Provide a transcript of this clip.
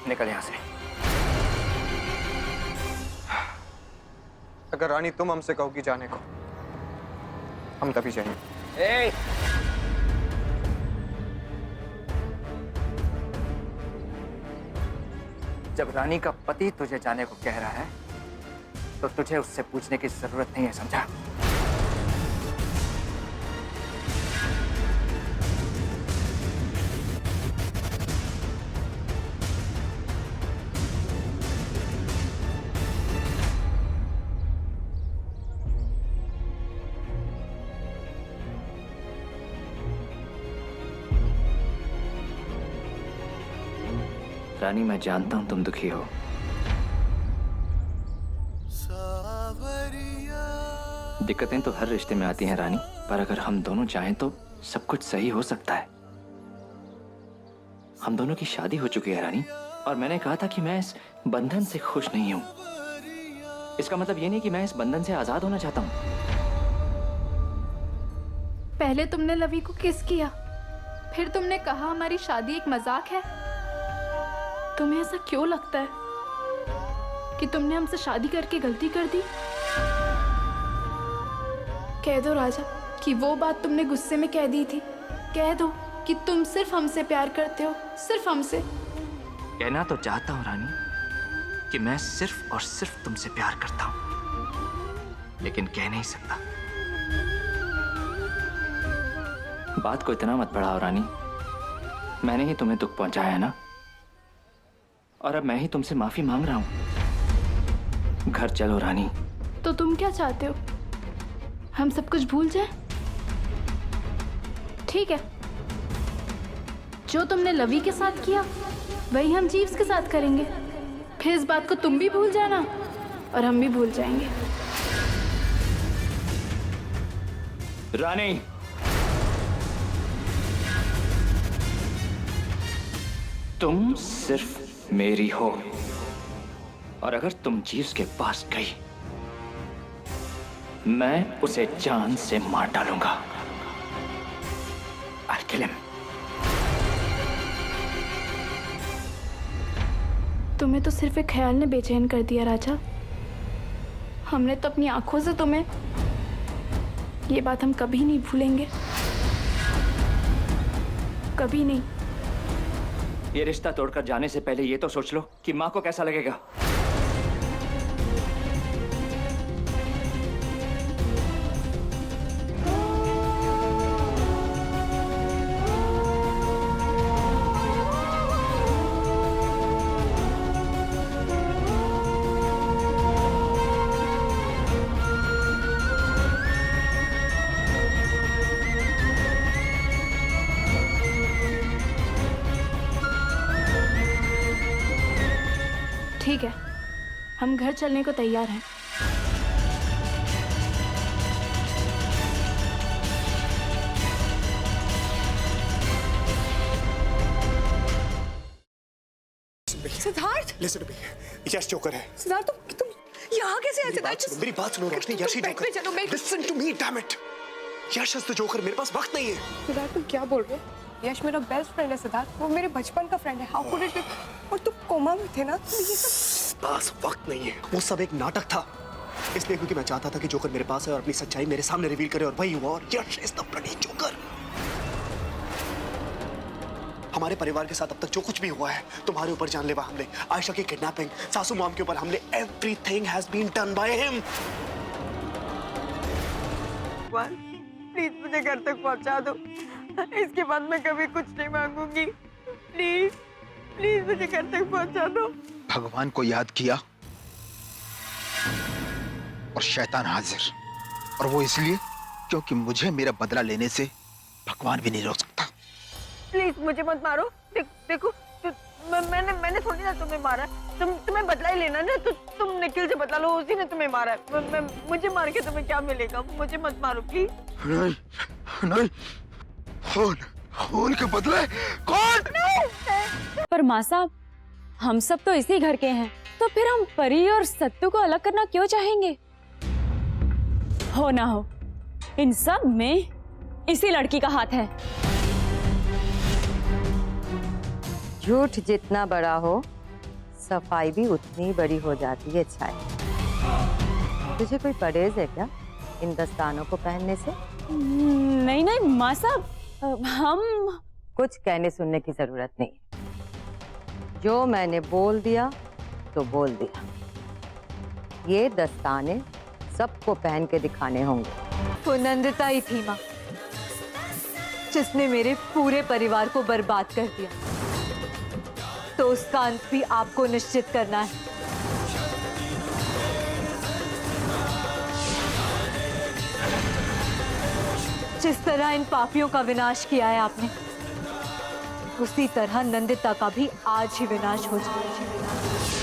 निकल यहाँ से। अगर रानी तुम हमसे कहोगी जाने को, हम तभी जाएंगे। ए! जब रानी का पति तुझे जाने को कह रहा है तो तुझे उससे पूछने की जरूरत नहीं है, समझा? रानी, मैं जानता हूं तुम दुखी हो। दिक्कतें तो हर रिश्ते में आती हैं रानी, पर अगर हम दोनों चाहें तो सब कुछ सही हो सकता है। हम दोनों की शादी हो चुकी है रानी, और मैंने कहा था कि मैं इस बंधन से खुश नहीं हूं। इसका मतलब ये नहीं कि मैं इस बंधन से आजाद होना चाहता हूं। पहले तुमने लवी को किस किया, फिर तुमने कहा हमारी शादी एक मजाक है। तुम्हें ऐसा क्यों लगता है कि तुमने हमसे शादी करके गलती कर दी? कह दो राजा कि वो बात तुमने गुस्से में कह दी थी। कह दो कि तुम सिर्फ हमसे प्यार करते हो, सिर्फ हमसे। कहना तो चाहता हूं रानी कि मैं सिर्फ और सिर्फ तुमसे प्यार करता हूं, लेकिन कह नहीं सकता। बात को इतना मत बढ़ाओ रानी, मैंने ही तुम्हें दुख पहुंचाया है ना, और अब मैं ही तुमसे माफी मांग रहा हूं। घर चलो रानी। तो तुम क्या चाहते हो, हम सब कुछ भूल जाएं? ठीक है, जो तुमने लवी के साथ किया वही हम जीव्स के साथ करेंगे। फिर इस बात को तुम भी भूल जाना और हम भी भूल जाएंगे। रानी, तुम सिर्फ मेरी हो, और अगर तुम जीव्स के पास गई मैं उसे जान से मार डालूंगा। I'll kill him. तुम्हें तो सिर्फ एक ख्याल ने बेचैन कर दिया राजा। हमने तो अपनी आंखों से तुम्हें, ये बात हम कभी नहीं भूलेंगे, कभी नहीं। ये रिश्ता तोड़कर जाने से पहले ये तो सोच लो कि माँ को कैसा लगेगा। ठीक है, हम घर चलने को तैयार हैं। Siddharth, Listen to me. Yash joker है। सिद्धार्थ तुम यहाँ कैसे आए? सिद्धार्थ मेरी बात सुनो रोशनी, यश ही जोकर। चलो बैठ। Listen to me, damn it. Yash is the joker, मेरे पास वक्त नहीं है। सिद्धार्थ तुम क्या बोल रहे हो? यश मेरा बेस्ट फ्रेंड है सिद्धार्थ, वो मेरे बचपन का फ्रेंड है। How could it? और तुम कोमा में थे ना, तो ये सब पास वक्त नहीं है। वो सब एक नाटक था, इसलिए क्योंकि मैं चाहता था कि जोकर मेरे पास है और अपनी सच्चाई मेरे सामने रिवील करे, और वही हुआ। और यश इज द ब्लडी जोकर। हमारे परिवार के साथ अब तक जो कुछ भी हुआ है, तुम्हारे ऊपर जानलेवा हमले, आयशा की किडनैपिंग, सासू मॉम के ऊपर हमले, everything has been done by him. Please मुझे घर तक पहुंचा दो, इसके बाद मैं कभी कुछ नहीं मांगूंगी। प्लीज प्लीज मुझे घर तक पहुंचा दो। भगवान को याद किया और शैतान हाजिर, और वो इसलिए क्योंकि मुझे मेरा बदला लेने से भगवान भी नहीं रोक सकता। प्लीज मुझे मत मारो। देखो मैंने थोड़ी ना तुम्हें मारा, तुम्हें बदला ही लेना ना, तो तुम निखिल से बदला लो, उसी ने तुम्हें मारा है। मुझे मार के तुम्हें क्या मिलेगा? मुझे मत मारो प्लीज। नहीं नहीं, खून के बदले कौन? पर माँ साहब, हम सब तो इसी घर के हैं, तो फिर हम परी और सत्तू को अलग करना क्यों चाहेंगे? हो ना हो, इन सब में इसी लड़की का हाथ है। झूठ जितना बड़ा हो सफाई भी उतनी बड़ी हो जाती है छाया। तुझे कोई परहेज है क्या इन दस्तानों को पहनने से? नहीं नहीं माँ साहब, हम कुछ कहने सुनने की जरूरत नहीं। जो मैंने बोल दिया तो बोल दिया। ये दस्ताने सबको पहन के दिखाने होंगे। वो नंदिता ही थी माँ, जिसने मेरे पूरे परिवार को बर्बाद कर दिया, तो उसका अंत भी आपको निश्चित करना है। जिस तरह इन पापियों का विनाश किया है आपने, उसी तरह नंदिता का भी आज ही विनाश हो जाए।